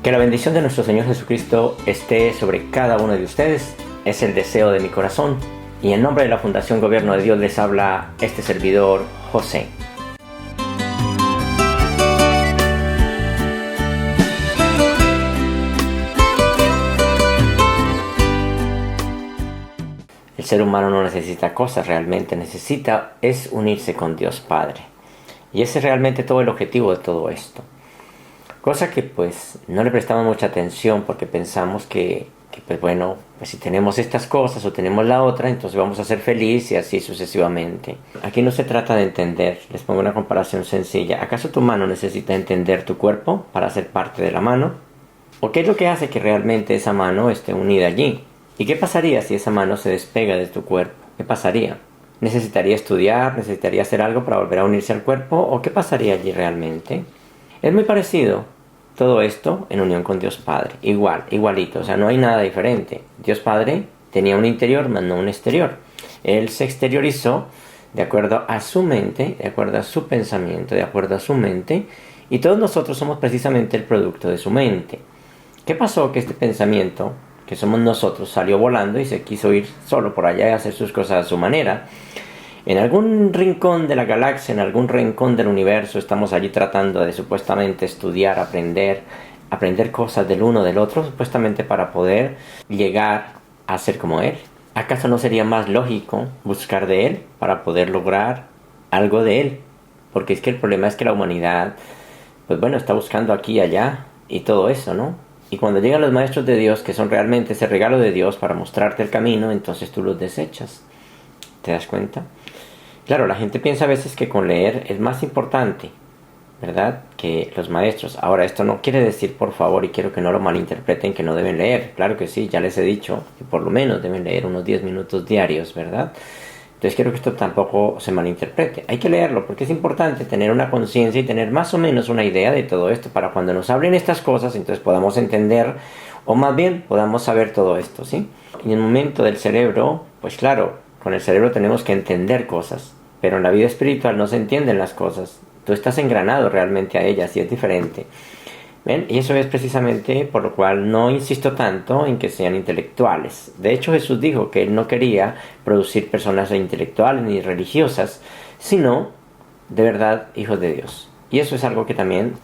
Que la bendición de nuestro Señor Jesucristo esté sobre cada uno de ustedes. Es el deseo de mi corazón. Y en nombre de la Fundación Gobierno de Dios les habla este servidor, José. El ser humano no necesita cosas, realmente necesita es unirse con Dios Padre. Y ese es realmente todo el objetivo de todo esto. Cosa que pues no le prestamos mucha atención porque pensamos que pues bueno, pues si tenemos estas cosas o tenemos la otra, entonces vamos a ser felices y así sucesivamente. Aquí no se trata de entender, les pongo una comparación sencilla. ¿Acaso tu mano necesita entender tu cuerpo para ser parte de la mano? ¿O qué es lo que hace que realmente esa mano esté unida allí? ¿Y qué pasaría si esa mano se despega de tu cuerpo? ¿Qué pasaría? ¿Necesitaría estudiar? ¿Necesitaría hacer algo para volver a unirse al cuerpo? ¿O qué pasaría allí realmente? Es muy parecido todo esto en unión con Dios Padre. Igualito. O sea, no hay nada diferente. Dios Padre tenía un interior, mas no un exterior. Él se exteriorizó de acuerdo a su mente, de acuerdo a su pensamiento, de acuerdo a su mente. Y todos nosotros somos precisamente el producto de su mente. ¿Qué pasó? Que este pensamiento, que somos nosotros, salió volando y se quiso ir solo por allá y hacer sus cosas a su manera. En algún rincón de la galaxia, en algún rincón del universo, estamos allí tratando de supuestamente estudiar, aprender cosas del uno del otro, supuestamente para poder llegar a ser como Él. ¿Acaso no sería más lógico buscar de Él para poder lograr algo de Él? Porque es que el problema es que la humanidad, pues bueno, está buscando aquí y allá y todo eso, ¿no? Y cuando llegan los maestros de Dios, que son realmente ese regalo de Dios para mostrarte el camino, entonces tú los desechas. ¿Te das cuenta? Claro, la gente piensa a veces que con leer es más importante, ¿verdad?, que los maestros. Ahora, esto no quiere decir, por favor, y quiero que no lo malinterpreten, que no deben leer. Claro que sí, ya les he dicho que por lo menos deben leer unos 10 minutos diarios, ¿verdad? Entonces quiero que esto tampoco se malinterprete. Hay que leerlo porque es importante tener una conciencia y tener más o menos una idea de todo esto para cuando nos hablen estas cosas, entonces podamos entender, o más bien podamos saber todo esto, ¿sí? En el momento del cerebro, pues claro, con el cerebro tenemos que entender cosas, pero en la vida espiritual no se entienden las cosas. Tú estás engranado realmente a ellas y es diferente. ¿Ven? Y eso es precisamente por lo cual no insisto tanto en que sean intelectuales. De hecho, Jesús dijo que Él no quería producir personas intelectuales ni religiosas, sino de verdad hijos de Dios. Y eso es algo que también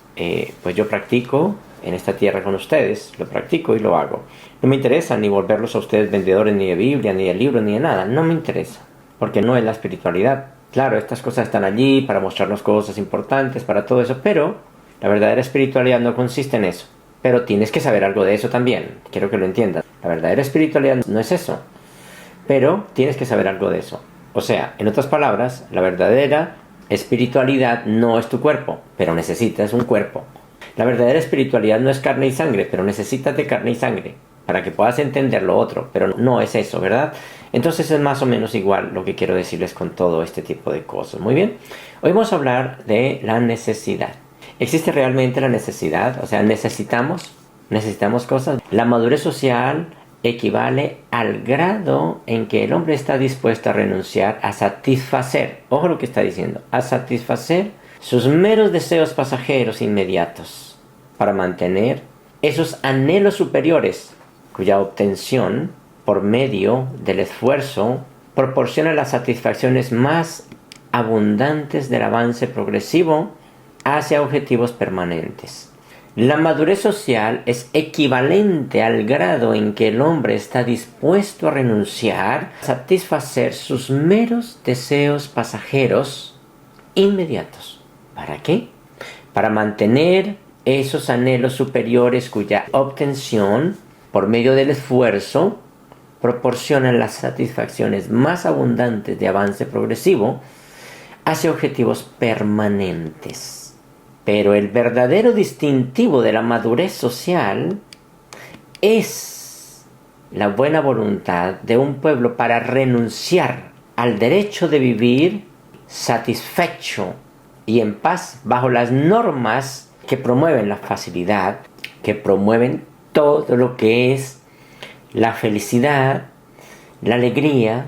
pues yo practico en esta tierra con ustedes. Lo practico y lo hago. No me interesa ni volverlos a ustedes vendedores ni de Biblia, ni de libros, ni de nada. No me interesa, porque no es la espiritualidad. Claro, estas cosas están allí para mostrarnos cosas importantes, para todo eso, pero la verdadera espiritualidad no consiste en eso. Pero tienes que saber algo de eso también. Quiero que lo entiendas. La verdadera espiritualidad no es eso. Pero tienes que saber algo de eso. O sea, en otras palabras, la verdadera espiritualidad no es tu cuerpo, pero necesitas un cuerpo. La verdadera espiritualidad no es carne y sangre, pero necesitas de carne y sangre para que puedas entender lo otro, pero no es eso, ¿verdad? Entonces es más o menos igual lo que quiero decirles con todo este tipo de cosas. Muy bien, hoy vamos a hablar de la necesidad. ¿Existe realmente la necesidad? O sea, necesitamos cosas. La madurez social equivale al grado en que el hombre está dispuesto a renunciar a satisfacer, ojo lo que está diciendo, a satisfacer sus meros deseos pasajeros inmediatos para mantener esos anhelos superiores cuya obtención por medio del esfuerzo proporciona las satisfacciones más abundantes del avance progresivo hacia objetivos permanentes. La madurez social es equivalente al grado en que el hombre está dispuesto a renunciar a satisfacer sus meros deseos pasajeros inmediatos. ¿Para qué? Para mantener esos anhelos superiores cuya obtención por medio del esfuerzo proporcionan las satisfacciones más abundantes de avance progresivo hacia objetivos permanentes. Pero el verdadero distintivo de la madurez social es la buena voluntad de un pueblo para renunciar al derecho de vivir satisfecho y en paz bajo las normas que promueven la facilidad, que promueven todo lo que es la felicidad, la alegría,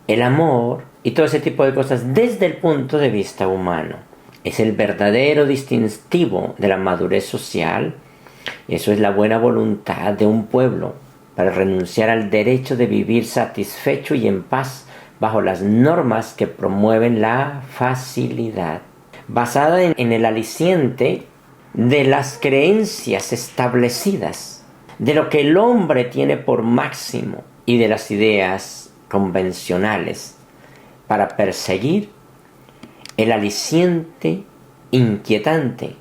el amor y todo ese tipo de cosas desde el punto de vista humano. Es el verdadero distintivo de la madurez social Eso es la buena voluntad de un pueblo para renunciar al derecho de vivir satisfecho y en paz bajo las normas que promueven la facilidad, basada en el aliciente de las creencias establecidas, de lo que el hombre tiene por máximo y de las ideas convencionales, para perseguir el aliciente inquietante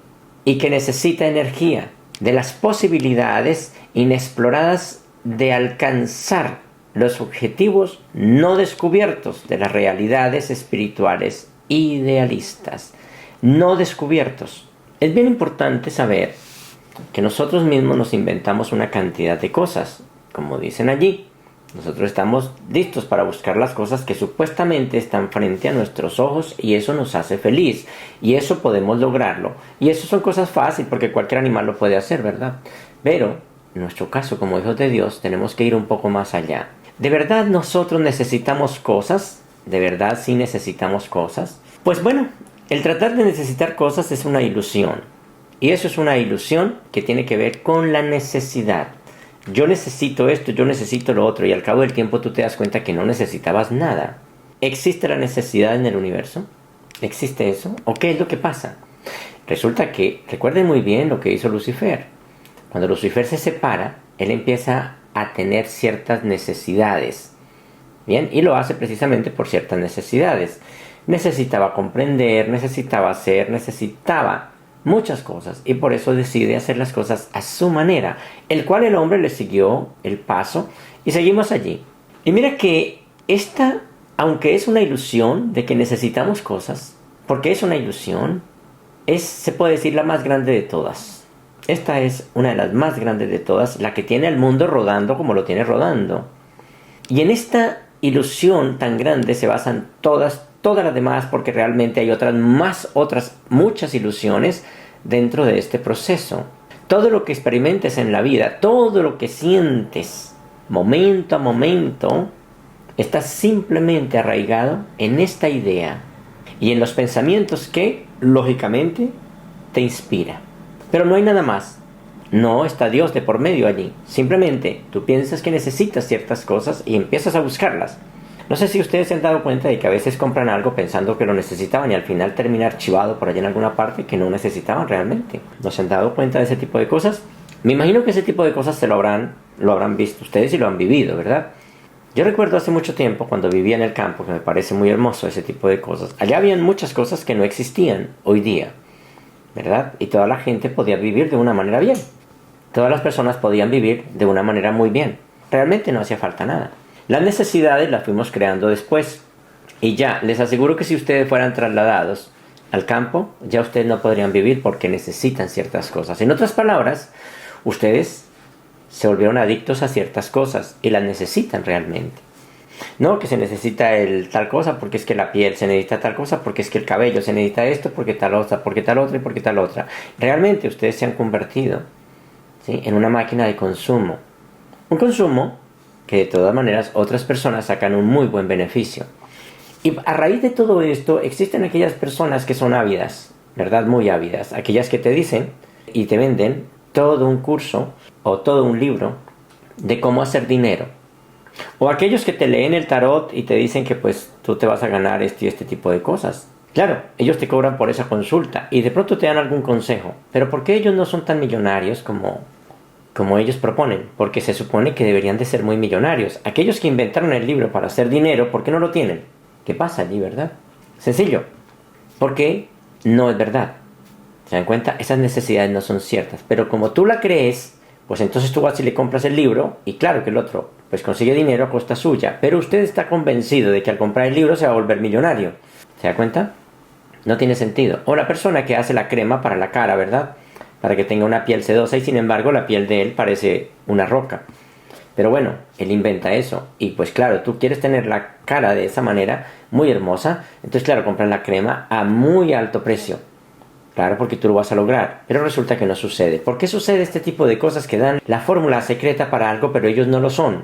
y que necesita energía, de las posibilidades inexploradas de alcanzar los objetivos no descubiertos de las realidades espirituales idealistas, no descubiertos. Es bien importante saber que nosotros mismos nos inventamos una cantidad de cosas, como dicen allí. Nosotros estamos listos para buscar las cosas que supuestamente están frente a nuestros ojos y eso nos hace feliz. Y eso podemos lograrlo. Y eso son cosas fáciles porque cualquier animal lo puede hacer, ¿verdad? Pero en nuestro caso, como hijos de Dios, tenemos que ir un poco más allá. ¿De verdad nosotros necesitamos cosas? ¿De verdad sí necesitamos cosas? Pues bueno, el tratar de necesitar cosas es una ilusión. Y eso es una ilusión que tiene que ver con la necesidad. Yo necesito esto, yo necesito lo otro, y al cabo del tiempo tú te das cuenta que no necesitabas nada. ¿Existe la necesidad en el universo? ¿Existe eso? ¿O qué es lo que pasa? Resulta que, recuerden muy bien lo que hizo Lucifer. Cuando Lucifer se separa, él empieza a tener ciertas necesidades. Bien, y lo hace precisamente por ciertas necesidades. Necesitaba comprender, necesitaba hacer, necesitaba muchas cosas, y por eso decide hacer las cosas a su manera, el cual el hombre le siguió el paso y seguimos allí. Y mira que esta, aunque es una ilusión de que necesitamos cosas, porque es una ilusión, se puede decir la más grande de todas. Esta es una de las más grandes de todas, la que tiene al mundo rodando como lo tiene rodando. Y en esta ilusión tan grande se basan todas las demás, porque realmente hay otras muchas ilusiones dentro de este proceso. Todo lo que experimentes en la vida, todo lo que sientes momento a momento, está simplemente arraigado en esta idea y en los pensamientos que, lógicamente, te inspira. Pero no hay nada más. No está Dios de por medio allí. Simplemente tú piensas que necesitas ciertas cosas y empiezas a buscarlas. No sé si ustedes se han dado cuenta de que a veces compran algo pensando que lo necesitaban y al final termina archivado por allá en alguna parte que no necesitaban realmente. ¿No se han dado cuenta de ese tipo de cosas? Me imagino que ese tipo de cosas lo habrán visto ustedes y lo han vivido, ¿verdad? Yo recuerdo hace mucho tiempo cuando vivía en el campo, que me parece muy hermoso ese tipo de cosas. Allá habían muchas cosas que no existían hoy día, ¿verdad? Y toda la gente podía vivir de una manera bien. Todas las personas podían vivir de una manera muy bien. Realmente no hacía falta nada. Las necesidades las fuimos creando después. Y ya, les aseguro que si ustedes fueran trasladados al campo, ya ustedes no podrían vivir porque necesitan ciertas cosas. En otras palabras, ustedes se volvieron adictos a ciertas cosas y las necesitan realmente. No que se necesita tal cosa porque es que la piel se necesita tal cosa, porque es que el cabello se necesita esto, porque tal otra, porque tal otra y porque tal otra. Realmente ustedes se han convertido, ¿sí?, en una máquina de consumo. Un consumo que de todas maneras otras personas sacan un muy buen beneficio. Y a raíz de todo esto existen aquellas personas que son ávidas, ¿verdad? Muy ávidas. Aquellas que te dicen y te venden todo un curso o todo un libro de cómo hacer dinero. O aquellos que te leen el tarot y te dicen que pues tú te vas a ganar este y este tipo de cosas. Claro, ellos te cobran por esa consulta y de pronto te dan algún consejo. Pero ¿por qué ellos no son tan millonarios como ellos proponen? Porque se supone que deberían de ser muy millonarios. Aquellos que inventaron el libro para hacer dinero, ¿por qué no lo tienen? ¿Qué pasa allí, verdad? Sencillo. Porque no es verdad. ¿Se dan cuenta? Esas necesidades no son ciertas. Pero como tú la crees, pues entonces tú vas y le compras el libro y claro que el otro pues consigue dinero a costa suya. Pero usted está convencido de que al comprar el libro se va a volver millonario. ¿Se da cuenta? No tiene sentido. O la persona que hace la crema para la cara, ¿verdad?, para que tenga una piel sedosa y sin embargo la piel de él parece una roca. Pero bueno, él inventa eso. Y pues claro, tú quieres tener la cara de esa manera, muy hermosa. Entonces claro, compras la crema a muy alto precio. Claro, porque tú lo vas a lograr. Pero resulta que no sucede. ¿Por qué sucede este tipo de cosas que dan la fórmula secreta para algo, pero ellos no lo son?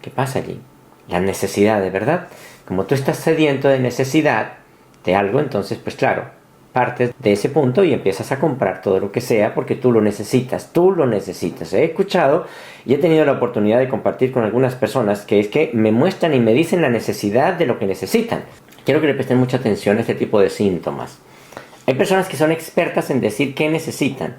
¿Qué pasa allí? Las necesidades, ¿verdad? Como tú estás sediento de necesidad de algo, entonces pues claro, partes de ese punto y empiezas a comprar todo lo que sea porque tú lo necesitas, He escuchado y he tenido la oportunidad de compartir con algunas personas que es que me muestran y me dicen la necesidad de lo que necesitan. Quiero que le presten mucha atención a este tipo de síntomas. Hay personas que son expertas en decir qué necesitan,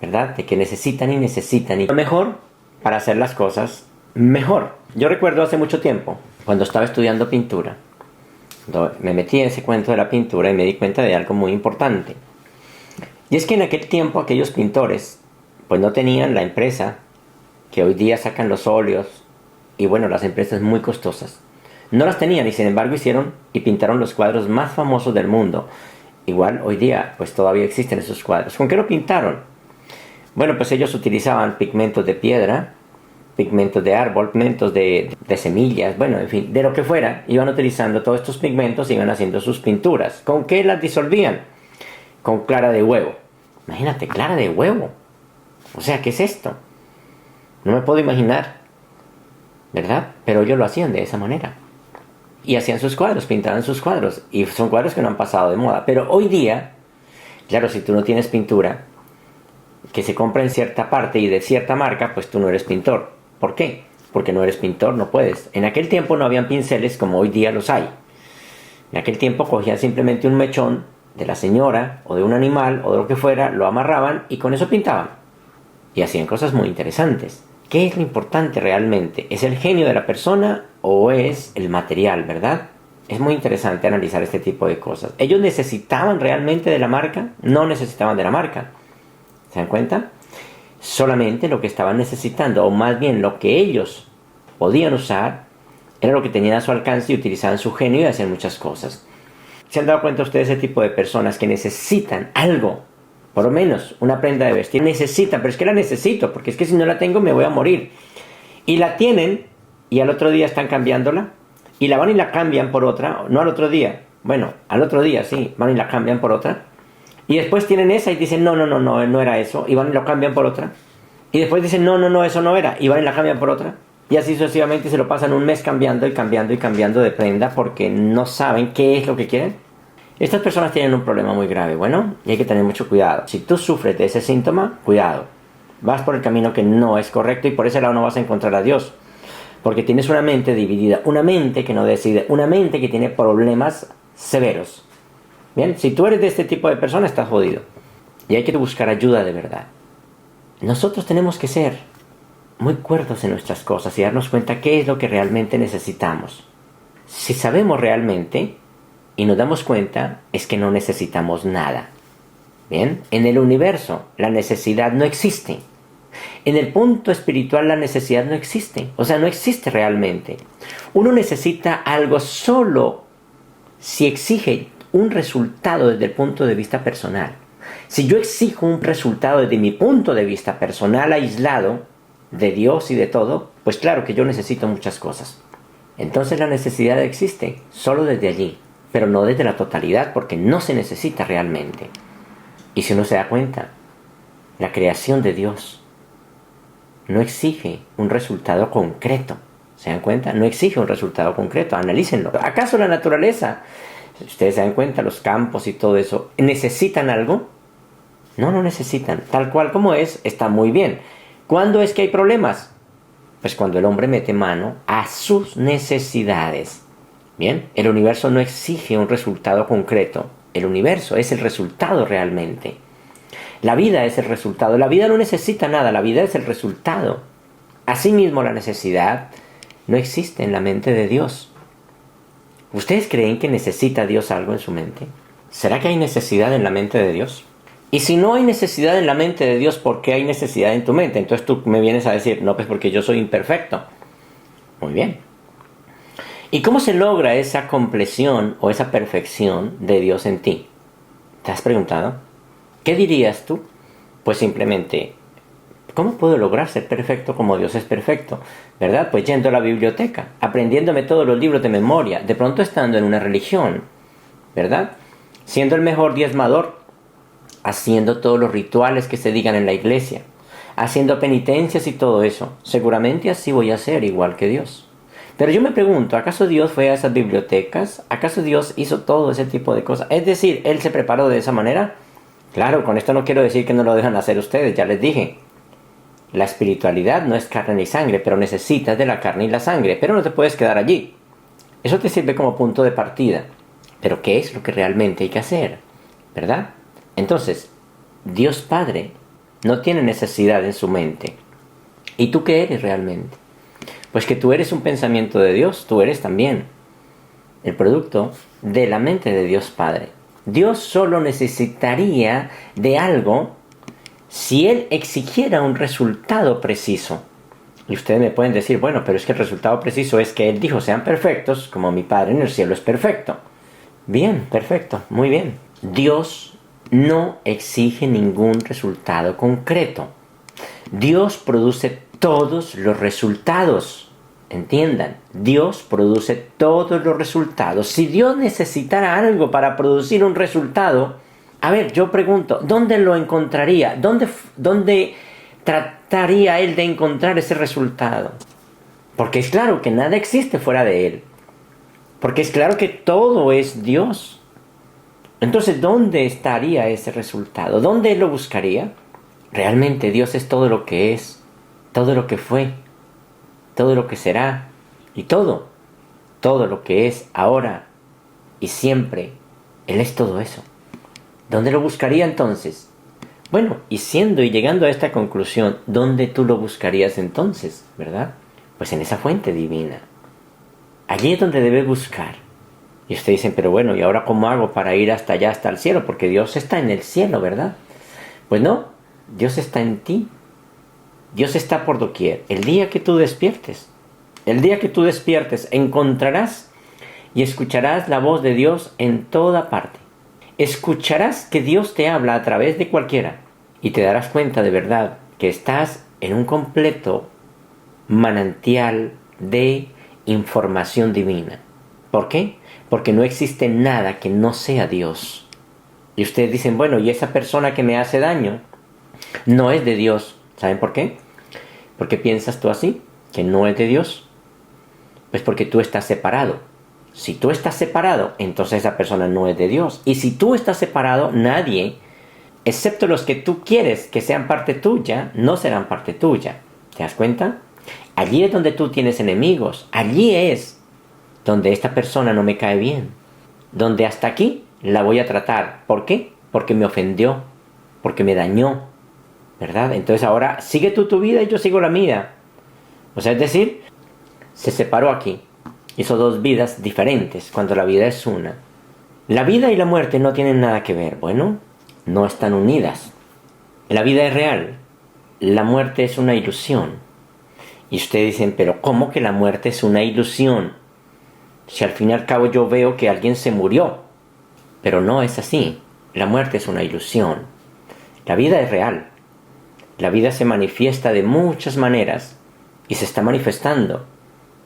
¿verdad? De que necesitan y lo mejor para hacer las cosas mejor. Yo recuerdo hace mucho tiempo, cuando estaba estudiando pintura, me metí en ese cuento de la pintura y me di cuenta de algo muy importante. Y es que en aquel tiempo aquellos pintores pues no tenían la empresa que hoy día sacan los óleos y bueno, las empresas muy costosas. No las tenían y sin embargo hicieron y pintaron los cuadros más famosos del mundo. Igual hoy día pues todavía existen esos cuadros. ¿Con qué lo pintaron? Bueno, pues ellos utilizaban pigmentos de piedra, pigmentos de árbol, pigmentos de semillas, bueno, en fin, de lo que fuera, iban utilizando todos estos pigmentos y iban haciendo sus pinturas. ¿Con qué las disolvían? Con clara de huevo. Imagínate, clara de huevo. O sea, ¿qué es esto? No me puedo imaginar, ¿verdad? Pero ellos lo hacían de esa manera. Y hacían sus cuadros, pintaban sus cuadros. Y son cuadros que no han pasado de moda. Pero hoy día, claro, si tú no tienes pintura que se compra en cierta parte y de cierta marca, pues tú no eres pintor. ¿Por qué? Porque no eres pintor, no puedes. En aquel tiempo no habían pinceles como hoy día los hay. En aquel tiempo cogían simplemente un mechón de la señora o de un animal o de lo que fuera, lo amarraban y con eso pintaban. Y hacían cosas muy interesantes. ¿Qué es lo importante realmente? ¿Es el genio de la persona o es el material, verdad? Es muy interesante analizar este tipo de cosas. ¿Ellos necesitaban realmente de la marca? No necesitaban de la marca. ¿Se dan cuenta? Solamente lo que estaban necesitando, o más bien lo que ellos podían usar, era lo que tenían a su alcance y utilizaban su genio y hacían muchas cosas. ¿Se han dado cuenta ustedes de ese tipo de personas que necesitan algo? Por lo menos una prenda de vestir. Necesitan, pero es que la necesito, porque es que si no la tengo me voy a morir. Y la tienen y al otro día están cambiándola. Y la van y la cambian por otra. No al otro día. Bueno, al otro día sí, van y la cambian por otra. Y después tienen esa y dicen, no era eso. Y van y lo cambian por otra. Y después dicen, no, eso no era. Y van y la cambian por otra. Y así sucesivamente se lo pasan un mes cambiando de prenda porque no saben qué es lo que quieren. Estas personas tienen un problema muy grave, bueno, y hay que tener mucho cuidado. Si tú sufres de ese síntoma, cuidado. Vas por el camino que no es correcto y por ese lado no vas a encontrar a Dios. Porque tienes una mente dividida, una mente que no decide, una mente que tiene problemas severos. Bien, si tú eres de este tipo de persona, estás jodido. Y hay que buscar ayuda de verdad. Nosotros tenemos que ser muy cuerdos en nuestras cosas y darnos cuenta qué es lo que realmente necesitamos. Si sabemos realmente y nos damos cuenta, es que no necesitamos nada. Bien, en el universo la necesidad no existe. En el punto espiritual la necesidad no existe. O sea, no existe realmente. Uno necesita algo solo si exige un resultado desde el punto de vista personal. Si yo exijo un resultado desde mi punto de vista personal aislado de Dios y de todo, pues claro que yo necesito muchas cosas. Entonces la necesidad existe solo desde allí, pero no desde la totalidad, porque no se necesita realmente. Y si uno se da cuenta, la creación de Dios no exige un resultado concreto. ¿Se dan cuenta? No exige un resultado concreto, analícenlo. ¿Acaso la naturaleza, si ustedes se dan cuenta, los campos y todo eso, necesitan algo? No necesitan. Tal cual como es, está muy bien. ¿Cuándo es que hay problemas? Pues cuando el hombre mete mano a sus necesidades. Bien, el universo no exige un resultado concreto. El universo es el resultado realmente. La vida es el resultado. La vida no necesita nada, la vida es el resultado. Asimismo, la necesidad no existe en la mente de Dios. ¿Ustedes creen que necesita Dios algo en su mente? ¿Será que hay necesidad en la mente de Dios? Y si no hay necesidad en la mente de Dios, ¿por qué hay necesidad en tu mente? Entonces tú me vienes a decir, no, pues porque yo soy imperfecto. Muy bien. ¿Y cómo se logra esa compleción o esa perfección de Dios en ti? ¿Te has preguntado? ¿Qué dirías tú? Pues simplemente, ¿cómo puedo lograr ser perfecto como Dios es perfecto? ¿Verdad? Pues yendo a la biblioteca, aprendiéndome todos los libros de memoria, de pronto estando en una religión, ¿verdad? Siendo el mejor diezmador, haciendo todos los rituales que se digan en la iglesia, haciendo penitencias y todo eso. Seguramente así voy a ser igual que Dios. Pero yo me pregunto, ¿acaso Dios fue a esas bibliotecas? ¿Acaso Dios hizo todo ese tipo de cosas? Es decir, ¿Él se preparó de esa manera? Claro, con esto no quiero decir que no lo dejan hacer ustedes, ya les dije. La espiritualidad no es carne ni sangre, pero necesitas de la carne y la sangre, pero no te puedes quedar allí. Eso te sirve como punto de partida. Pero ¿qué es lo que realmente hay que hacer? ¿Verdad? Entonces, Dios Padre no tiene necesidad en su mente. ¿Y tú qué eres realmente? Pues que tú eres un pensamiento de Dios, tú eres también el producto de la mente de Dios Padre. Dios solo necesitaría de algo si Él exigiera un resultado preciso. Y ustedes me pueden decir, bueno, pero es que el resultado preciso es que Él dijo, sean perfectos, como mi Padre en el cielo es perfecto. Bien, perfecto, muy bien. Dios no exige ningún resultado concreto. Dios produce todos los resultados. Entiendan, Dios produce todos los resultados. Si Dios necesitara algo para producir un resultado, a ver, yo pregunto, ¿dónde lo encontraría? ¿Dónde trataría Él de encontrar ese resultado? Porque es claro que nada existe fuera de Él. Porque es claro que todo es Dios. Entonces, ¿dónde estaría ese resultado? ¿Dónde Él lo buscaría? Realmente Dios es todo lo que es, todo lo que fue, todo lo que será y todo lo que es ahora y siempre. Él es todo eso. ¿Dónde lo buscaría entonces? Bueno, y llegando a esta conclusión, ¿dónde tú lo buscarías entonces, verdad? Pues en esa fuente divina. Allí es donde debes buscar. Y ustedes dicen, pero bueno, ¿y ahora cómo hago para ir hasta allá, hasta el cielo? Porque Dios está en el cielo, ¿verdad? Pues no, Dios está en ti. Dios está por doquier. El día que tú despiertes, encontrarás y escucharás la voz de Dios en toda parte. Escucharás que Dios te habla a través de cualquiera y te darás cuenta de verdad que estás en un completo manantial de información divina. ¿Por qué? Porque no existe nada que no sea Dios. Y ustedes dicen, bueno, ¿y esa persona que me hace daño? No es de Dios. ¿Saben por qué? ¿Por qué piensas tú así? ¿Que no es de Dios? Pues porque tú estás separado. Si tú estás separado, entonces esa persona no es de Dios. Y si tú estás separado, nadie, excepto los que tú quieres que sean parte tuya, no serán parte tuya. ¿Te das cuenta? Allí es donde tú tienes enemigos. Allí es donde esta persona no me cae bien. Donde hasta aquí la voy a tratar. ¿Por qué? Porque me ofendió. Porque me dañó. ¿Verdad? Entonces ahora sigue tú tu vida y yo sigo la mía. O sea, es decir, se separó aquí. Hizo dos vidas diferentes cuando la vida es una. La vida y la muerte no tienen nada que ver. Bueno, no están unidas. La vida es real. La muerte es una ilusión. Y ustedes dicen, pero ¿cómo que la muerte es una ilusión? Si al fin y al cabo yo veo que alguien se murió. Pero no es así. La muerte es una ilusión. La vida es real. La vida se manifiesta de muchas maneras y se está manifestando.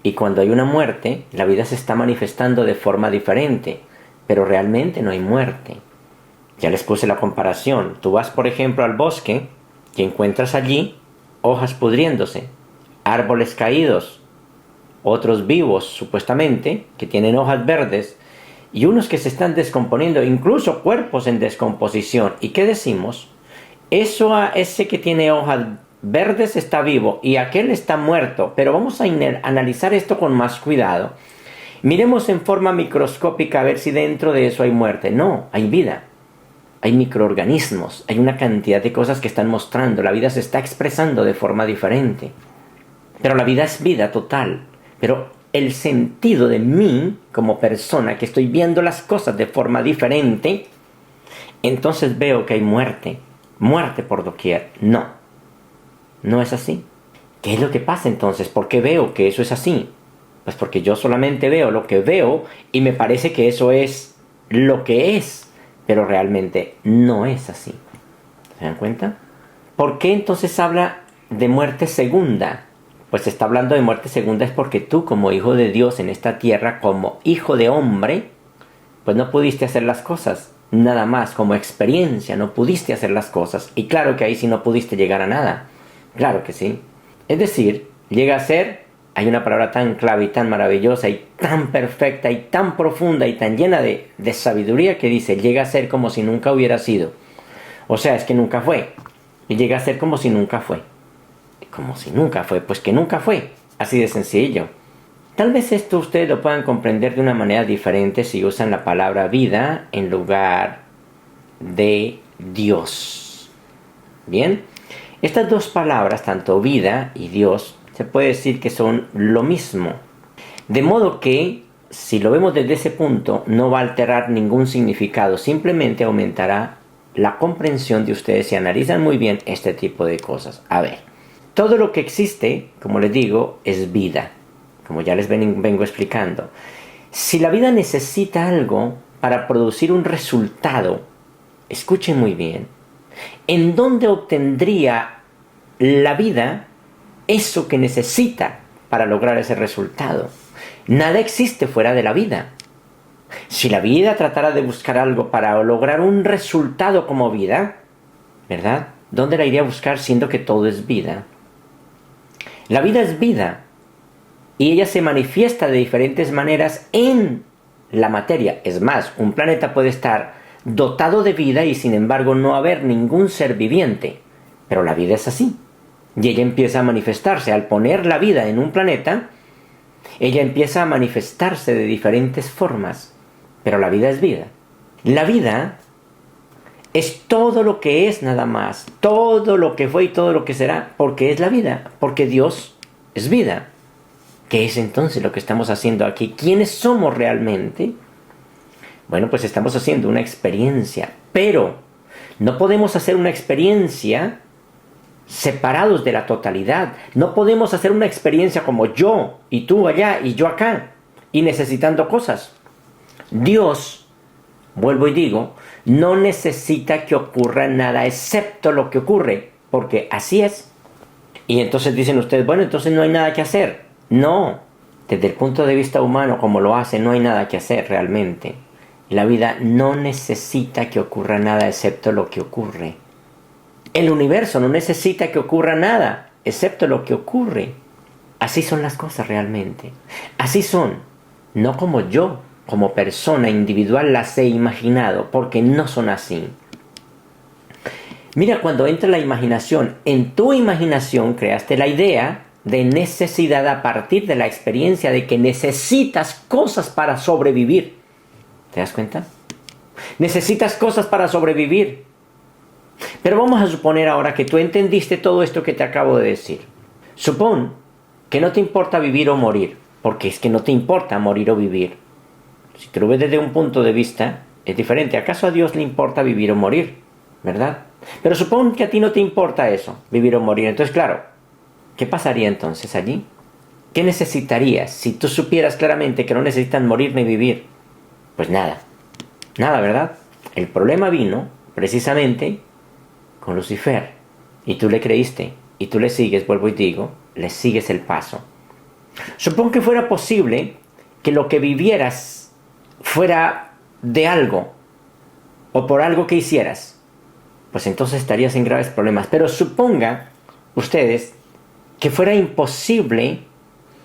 Y cuando hay una muerte, la vida se está manifestando de forma diferente, pero realmente no hay muerte. Ya les puse la comparación. Tú vas, por ejemplo, al bosque y encuentras allí hojas pudriéndose, árboles caídos, otros vivos, supuestamente, que tienen hojas verdes, y unos que se están descomponiendo, incluso cuerpos en descomposición. ¿Y qué decimos? Ese que tiene hojas verdes está vivo y aquel está muerto. Pero vamos a analizar esto con más cuidado. Miremos en forma microscópica a ver si dentro de eso hay muerte. No, hay vida. Hay microorganismos. Hay una cantidad de cosas que están mostrando. La vida se está expresando de forma diferente. Pero la vida es vida total. Pero el sentido de mí como persona que estoy viendo las cosas de forma diferente, entonces veo que hay muerte. Muerte por doquier. No. No es así. ¿Qué es lo que pasa entonces? ¿Por qué veo que eso es así? Pues porque yo solamente veo lo que veo y me parece que eso es lo que es. Pero realmente no es así. ¿Se dan cuenta? ¿Por qué entonces habla de muerte segunda? Pues está hablando de muerte segunda es porque tú como hijo de Dios en esta tierra, como hijo de hombre, pues no pudiste hacer las cosas. Nada más, como experiencia, no pudiste hacer las cosas. Y claro que ahí sí no pudiste llegar a nada. Claro que sí. Es decir, llega a ser hay una palabra tan clave y tan maravillosa y tan perfecta y tan profunda y tan llena de sabiduría que dice, llega a ser como si nunca hubiera sido. O sea, es que nunca fue. Y llega a ser como si nunca fue. Como si nunca fue, pues que nunca fue. Así de sencillo. Tal vez esto ustedes lo puedan comprender de una manera diferente si usan la palabra vida en lugar de Dios. Bien, estas dos palabras, tanto vida y Dios, se puede decir que son lo mismo. De modo que, si lo vemos desde ese punto, no va a alterar ningún significado, simplemente aumentará la comprensión de ustedes si analizan muy bien este tipo de cosas. A ver, todo lo que existe, como les digo, es vida, como ya les vengo explicando. Si la vida necesita algo para producir un resultado, escuchen muy bien, ¿en dónde obtendría la vida eso que necesita para lograr ese resultado? Nada existe fuera de la vida. Si la vida tratara de buscar algo para lograr un resultado como vida, ¿verdad? ¿Dónde la iría a buscar siendo que todo es vida? La vida es vida y ella se manifiesta de diferentes maneras en la materia. Es más, un planeta puede estar dotado de vida y sin embargo no haber ningún ser viviente. Pero la vida es así. Y ella empieza a manifestarse. Al poner la vida en un planeta, ella empieza a manifestarse de diferentes formas. Pero la vida es vida. La vida es todo lo que es nada más. Todo lo que fue y todo lo que será. Porque es la vida. Porque Dios es vida. ¿Qué es entonces lo que estamos haciendo aquí? ¿Quiénes somos realmente? Bueno, pues estamos haciendo una experiencia. Pero no podemos hacer una experiencia separados de la totalidad. No podemos hacer una experiencia como yo y tú allá y yo acá y necesitando cosas. Dios, vuelvo y digo, no necesita que ocurra nada excepto lo que ocurre, porque así es. Y entonces dicen ustedes, bueno, entonces no hay nada que hacer. No, desde el punto de vista humano, como lo hace, no hay nada que hacer realmente. La vida no necesita que ocurra nada excepto lo que ocurre. El universo no necesita que ocurra nada excepto lo que ocurre. Así son las cosas realmente. Así son. No como yo, como persona individual, las he imaginado, porque no son así. Mira, cuando entra la imaginación, en tu imaginación creaste la idea de necesidad a partir de la experiencia de que necesitas cosas para sobrevivir. ¿Te das cuenta? Necesitas cosas para sobrevivir. Pero vamos a suponer ahora que tú entendiste todo esto que te acabo de decir. Supón que no te importa vivir o morir, porque es que no te importa morir o vivir. Si te lo ves desde un punto de vista, es diferente. ¿Acaso a Dios le importa vivir o morir? ¿Verdad? Pero supón que a ti no te importa eso, vivir o morir. Entonces, claro, ¿qué pasaría entonces allí? ¿Qué necesitarías si tú supieras claramente que no necesitan morir ni vivir? Pues nada. Nada, ¿verdad? El problema vino precisamente con Lucifer. Y tú le creíste. Y tú le sigues, vuelvo y digo, le sigues el paso. Supón que fuera posible que lo que vivieras fuera de algo. O por algo que hicieras. Pues entonces estarías en graves problemas. Pero suponga ustedes que fuera imposible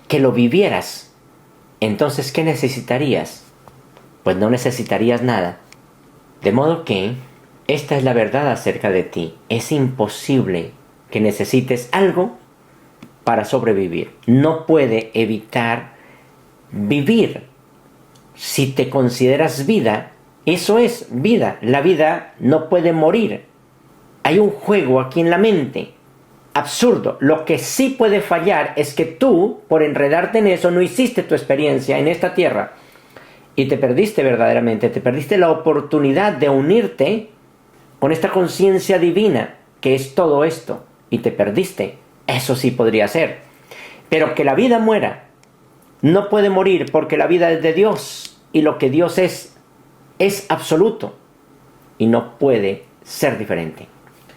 que lo vivieras. Entonces, ¿qué necesitarías? Pues no necesitarías nada. De modo que esta es la verdad acerca de ti. Es imposible que necesites algo para sobrevivir. No puede evitar vivir. Si te consideras vida, eso es vida. La vida no puede morir. Hay un juego aquí en la mente. Absurdo. Lo que sí puede fallar es que tú, por enredarte en eso, no hiciste tu experiencia en esta tierra. Y te perdiste verdaderamente. Te perdiste la oportunidad de unirte con esta conciencia divina que es todo esto. Y te perdiste. Eso sí podría ser. Pero que la vida muera. No puede morir porque la vida es de Dios. Y lo que Dios es absoluto. Y no puede ser diferente.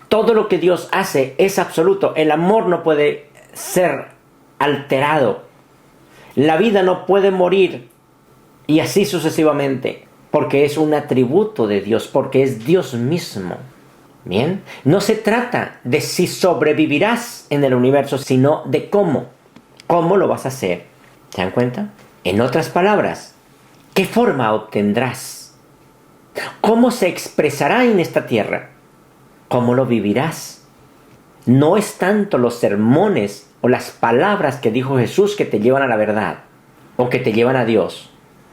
Todo lo que Dios hace es absoluto. El amor no puede ser alterado. La vida no puede morir. Y así sucesivamente. Porque es un atributo de Dios. Porque es Dios mismo. Bien. No se trata de si sobrevivirás en el universo, sino de cómo. ¿Cómo lo vas a hacer? ¿Se dan cuenta? En otras palabras, ¿qué forma obtendrás? ¿Cómo se expresará en esta tierra? ¿Cómo lo vivirás? No es tanto los sermones o las palabras que dijo Jesús que te llevan a la verdad o que te llevan a Dios,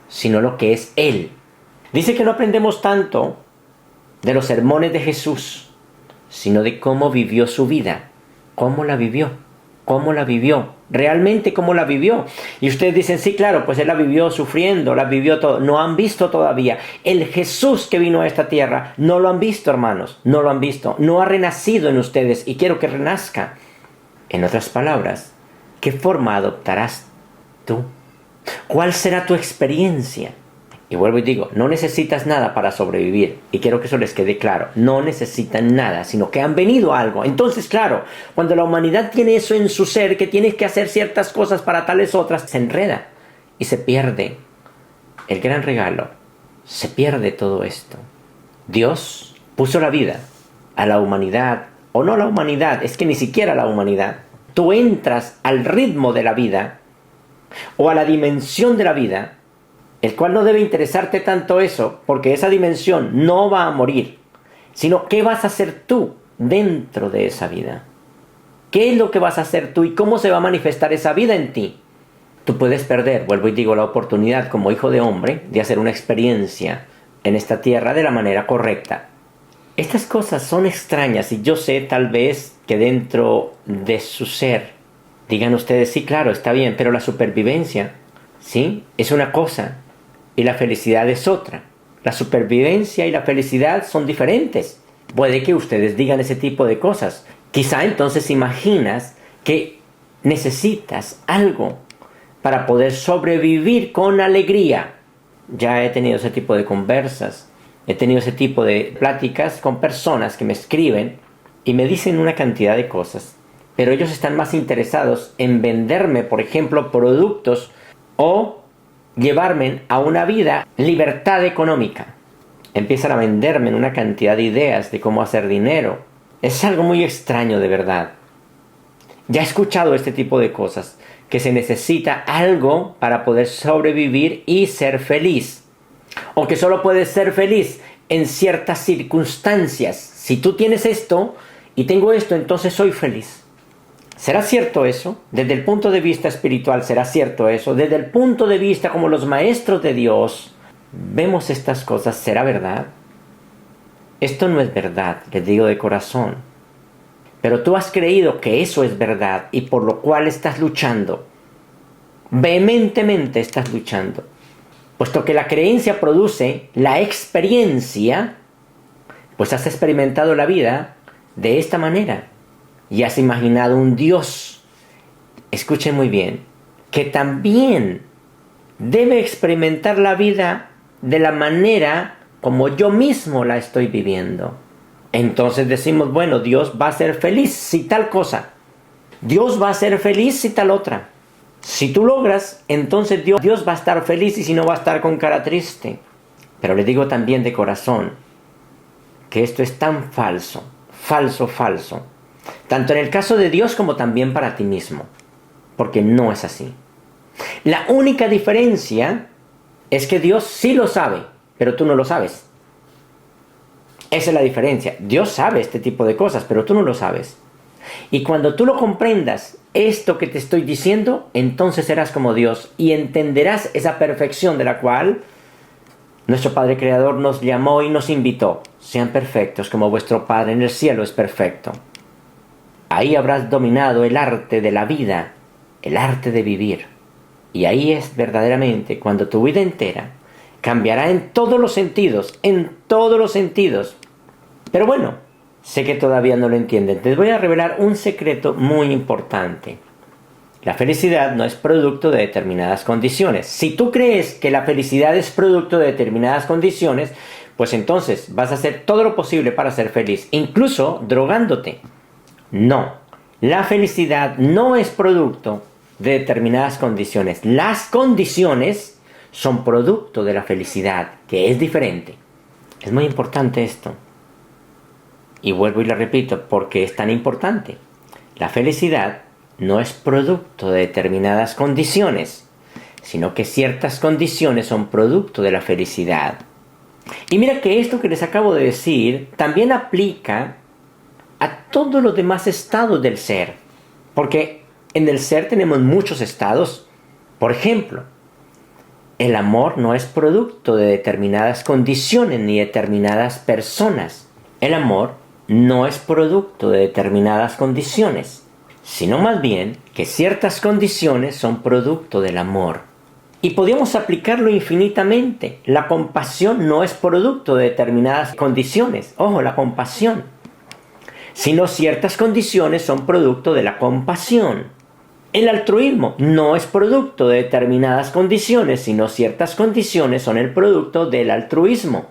sino lo que es Él. Dice que no aprendemos tanto de los sermones de Jesús, sino de cómo vivió su vida, cómo la vivió, realmente cómo la vivió. Y ustedes dicen, sí, claro, pues Él la vivió sufriendo, la vivió todo. No han visto todavía. El Jesús que vino a esta tierra, no lo han visto, hermanos, no lo han visto. No ha renacido en ustedes y quiero que renazca. En otras palabras, ¿qué forma adoptarás tú? ¿Cuál será tu experiencia? Y vuelvo y digo, no necesitas nada para sobrevivir. Y quiero que eso les quede claro. No necesitan nada, sino que han venido a algo. Entonces, claro, cuando la humanidad tiene eso en su ser, que tienes que hacer ciertas cosas para tales otras, se enreda y se pierde el gran regalo. Se pierde todo esto. Dios puso la vida a la humanidad, o no la humanidad, es que ni siquiera la humanidad. Tú entras al ritmo de la vida, o a la dimensión de la vida, el cual no debe interesarte tanto eso, porque esa dimensión no va a morir, sino qué vas a hacer tú dentro de esa vida. ¿Qué es lo que vas a hacer tú y cómo se va a manifestar esa vida en ti? Tú puedes perder, vuelvo y digo, la oportunidad como hijo de hombre de hacer una experiencia en esta tierra de la manera correcta. Estas cosas son extrañas y yo sé tal vez que dentro de su ser digan ustedes, sí, claro, está bien, pero la supervivencia, ¿sí?, es una cosa. Y la felicidad es otra. La supervivencia y la felicidad son diferentes. Puede que ustedes digan ese tipo de cosas. Quizá entonces imaginas que necesitas algo para poder sobrevivir con alegría. Ya he tenido ese tipo de conversas. He tenido ese tipo de pláticas con personas que me escriben y me dicen una cantidad de cosas. Pero ellos están más interesados en venderme, por ejemplo, productos o llevarme a una vida libertad económica. Empiezan a venderme una cantidad de ideas de cómo hacer dinero. Es algo muy extraño, de verdad. Ya he escuchado este tipo de cosas, que se necesita algo para poder sobrevivir y ser feliz. O que solo puedes ser feliz en ciertas circunstancias. Si tú tienes esto y tengo esto, entonces soy feliz. ¿Será cierto eso? Desde el punto de vista espiritual, ¿será cierto eso? Desde el punto de vista como los maestros de Dios, vemos estas cosas, ¿será verdad? Esto no es verdad, les digo de corazón. Pero tú has creído que eso es verdad y por lo cual estás luchando. Vehementemente estás luchando. Puesto que la creencia produce la experiencia, pues has experimentado la vida de esta manera. Y has imaginado un Dios, escuchen muy bien, que también debe experimentar la vida de la manera como yo mismo la estoy viviendo. Entonces decimos, bueno, Dios va a ser feliz si tal cosa. Dios va a ser feliz si tal otra. Si tú logras, entonces Dios va a estar feliz y si no va a estar con cara triste. Pero le digo también de corazón que esto es tan falso, falso. Tanto en el caso de Dios como también para ti mismo. Porque no es así. La única diferencia es que Dios sí lo sabe, pero tú no lo sabes. Esa es la diferencia. Dios sabe este tipo de cosas, pero tú no lo sabes. Y cuando tú lo comprendas, esto que te estoy diciendo, entonces serás como Dios y entenderás esa perfección de la cual nuestro Padre Creador nos llamó y nos invitó. Sean perfectos como vuestro Padre en el cielo es perfecto. Ahí habrás dominado el arte de la vida, el arte de vivir. Y ahí es verdaderamente cuando tu vida entera cambiará en todos los sentidos, Pero bueno, sé que todavía no lo entienden. Les voy a revelar un secreto muy importante. La felicidad no es producto de determinadas condiciones. Si tú crees que la felicidad es producto de determinadas condiciones, pues entonces vas a hacer todo lo posible para ser feliz, incluso drogándote. No, la felicidad no es producto de determinadas condiciones. Las condiciones son producto de la felicidad, que es diferente. Es muy importante esto. Y vuelvo y lo repito, porque es tan importante. La felicidad no es producto de determinadas condiciones, sino que ciertas condiciones son producto de la felicidad. Y mira que esto que les acabo de decir también aplica a todos los demás estados del ser, porque en el ser tenemos muchos estados. Por ejemplo, el amor no es producto de determinadas condiciones ni determinadas personas. El amor no es producto de determinadas condiciones, sino más bien que ciertas condiciones son producto del amor. Y podemos aplicarlo infinitamente. La compasión no es producto de determinadas condiciones. Ojo, la compasión. Sino ciertas condiciones son producto de la compasión. El altruismo no es producto de determinadas condiciones, sino ciertas condiciones son el producto del altruismo.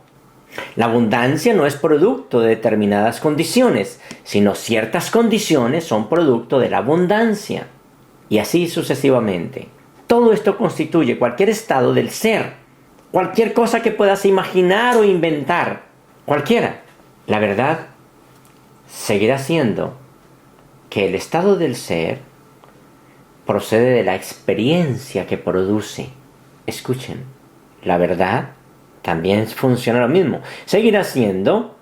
La abundancia no es producto de determinadas condiciones, sino ciertas condiciones son producto de la abundancia. Y así sucesivamente. Todo esto constituye cualquier estado del ser, cualquier cosa que puedas imaginar o inventar, cualquiera. La verdad seguirá siendo que el estado del ser procede de la experiencia que produce. Escuchen, la verdad también funciona lo mismo. Seguirá siendo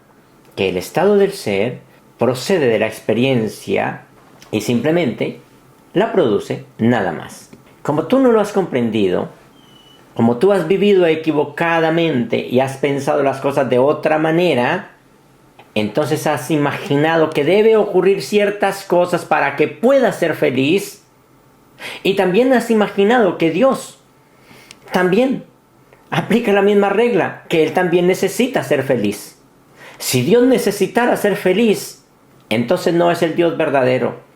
que el estado del ser procede de la experiencia y simplemente la produce nada más. Como tú no lo has comprendido, como tú has vivido equivocadamente y has pensado las cosas de otra manera, entonces has imaginado que debe ocurrir ciertas cosas para que puedas ser feliz. Y también has imaginado que Dios también aplica la misma regla, que Él también necesita ser feliz. Si Dios necesitara ser feliz, entonces no es el Dios verdadero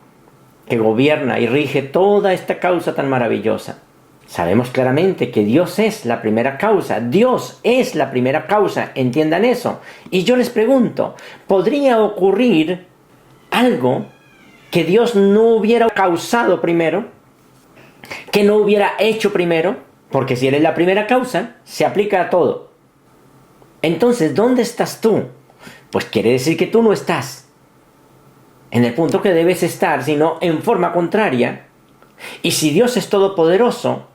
que gobierna y rige toda esta causa tan maravillosa. Sabemos claramente que Dios es la primera causa. Dios es la primera causa, entiendan eso. Y yo les pregunto, ¿podría ocurrir algo que Dios no hubiera causado primero? ¿Que no hubiera hecho primero? Porque si Él es la primera causa, se aplica a todo. Entonces, ¿dónde estás tú? Pues quiere decir que tú no estás en el punto que debes estar, sino en forma contraria. Y si Dios es todopoderoso,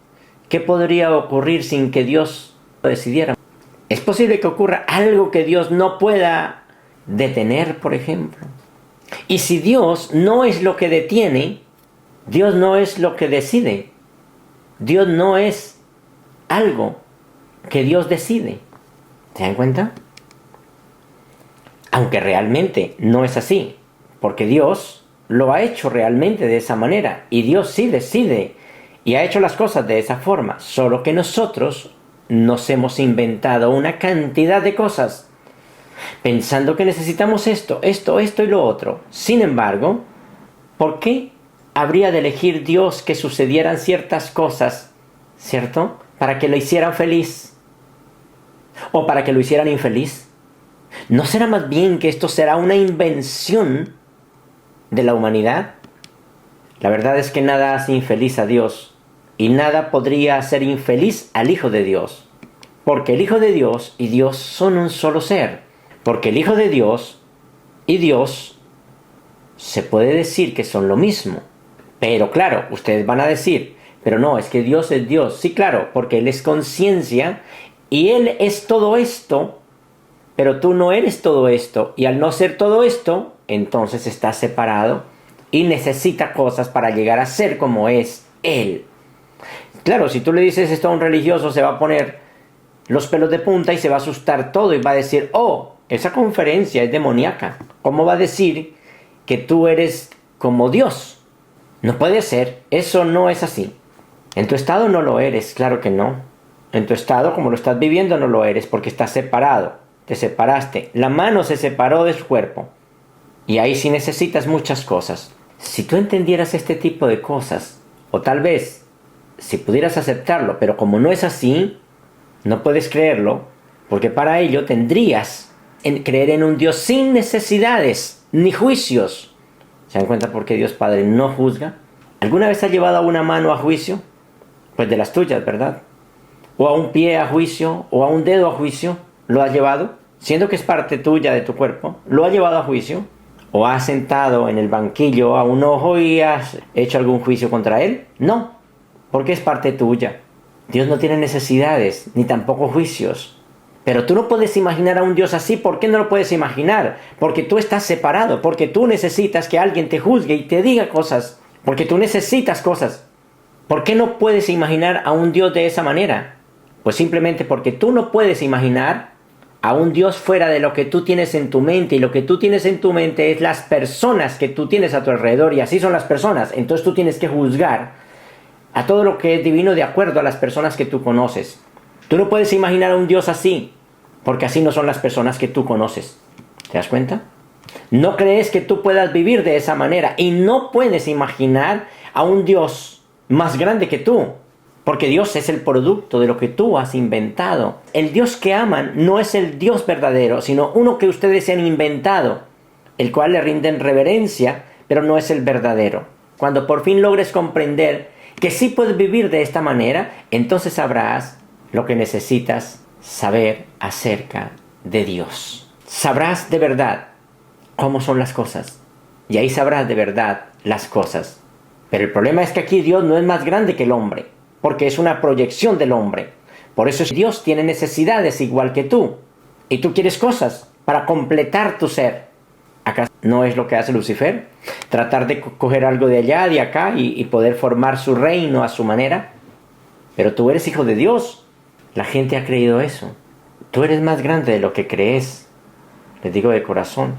¿qué podría ocurrir sin que Dios lo decidiera? ¿Es posible que ocurra algo que Dios no pueda detener, por ejemplo? Y si Dios no es lo que detiene, Dios no es lo que decide. Dios no es algo que Dios decide. ¿Se dan cuenta? Aunque realmente no es así, porque Dios lo ha hecho realmente de esa manera, y Dios sí decide, y ha hecho las cosas de esa forma, solo que nosotros nos hemos inventado una cantidad de cosas, pensando que necesitamos esto y lo otro. Sin embargo, ¿por qué habría de elegir Dios que sucedieran ciertas cosas, cierto? Para que lo hicieran feliz, o para que lo hicieran infeliz. ¿No será más bien que esto será una invención de la humanidad? La verdad es que nada hace infeliz a Dios, y nada podría hacer infeliz al Hijo de Dios, porque el Hijo de Dios y Dios son un solo ser, porque el Hijo de Dios y Dios se puede decir que son lo mismo. Pero claro, ustedes van a decir, pero no, es que Dios es Dios. Sí, claro, porque Él es conciencia y Él es todo esto, pero tú no eres todo esto, y al no ser todo esto, entonces estás separado y necesita cosas para llegar a ser como es Él. Claro, si tú le dices esto a un religioso, se va a poner los pelos de punta y se va a asustar todo y va a decir, oh, esa conferencia es demoníaca. ¿Cómo va a decir que tú eres como Dios? No puede ser, eso no es así. En tu estado no lo eres, claro que no. En tu estado, como lo estás viviendo, no lo eres, porque estás separado. Te separaste. La mano se separó de su cuerpo. Y ahí sí necesitas muchas cosas. Si tú entendieras este tipo de cosas, o tal vez, si pudieras aceptarlo, pero como no es así, no puedes creerlo, porque para ello tendrías que creer en un Dios sin necesidades ni juicios. ¿Se dan cuenta por qué Dios Padre no juzga? ¿Alguna vez has llevado a una mano a juicio? Pues de las tuyas, ¿verdad? O a un pie a juicio, o a un dedo a juicio. ¿Lo has llevado? Siendo que es parte tuya de tu cuerpo, ¿lo has llevado a juicio? ¿O has sentado en el banquillo a un ojo y has hecho algún juicio contra él? No, porque es parte tuya. Dios no tiene necesidades, ni tampoco juicios. Pero tú no puedes imaginar a un Dios así. ¿Por qué no lo puedes imaginar? Porque tú estás separado, porque tú necesitas que alguien te juzgue y te diga cosas, porque tú necesitas cosas. ¿Por qué no puedes imaginar a un Dios de esa manera? Pues simplemente porque tú no puedes imaginar a un Dios fuera de lo que tú tienes en tu mente, y lo que tú tienes en tu mente es las personas que tú tienes a tu alrededor, y así son las personas. Entonces tú tienes que juzgar a todo lo que es divino de acuerdo a las personas que tú conoces. Tú no puedes imaginar a un Dios así, porque así no son las personas que tú conoces. ¿Te das cuenta? No crees que tú puedas vivir de esa manera, y no puedes imaginar a un Dios más grande que tú, porque Dios es el producto de lo que tú has inventado. El Dios que aman no es el Dios verdadero, sino uno que ustedes se han inventado, el cual le rinden reverencia, pero no es el verdadero. Cuando por fin logres comprender que sí puedes vivir de esta manera, entonces sabrás lo que necesitas saber acerca de Dios. Sabrás de verdad cómo son las cosas, y ahí sabrás de verdad las cosas. Pero el problema es que aquí Dios no es más grande que el hombre, porque es una proyección del hombre. Por eso Dios tiene necesidades igual que tú, y tú quieres cosas para completar tu ser. ¿Acaso no es lo que hace Lucifer? Tratar de coger algo de allá, de acá, y poder formar su reino a su manera. Pero tú eres hijo de Dios. La gente ha creído eso. Tú eres más grande de lo que crees. Les digo de corazón,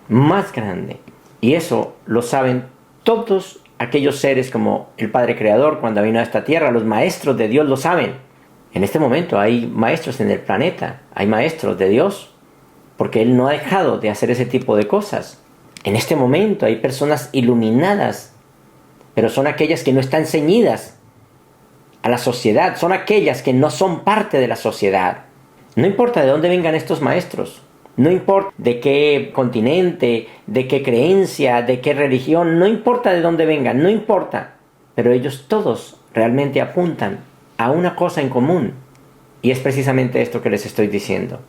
más grande. Y eso lo saben todos aquellos seres como el Padre Creador cuando vino a esta tierra. Los maestros de Dios lo saben. En este momento hay maestros en el planeta. Hay maestros de Dios, porque Él no ha dejado de hacer ese tipo de cosas. En este momento hay personas iluminadas, pero son aquellas que no están ceñidas a la sociedad, son aquellas que no son parte de la sociedad. No importa de dónde vengan estos maestros, no importa de qué continente, de qué creencia, de qué religión, no importa de dónde vengan, no importa, pero ellos todos realmente apuntan a una cosa en común, y es precisamente esto que les estoy diciendo.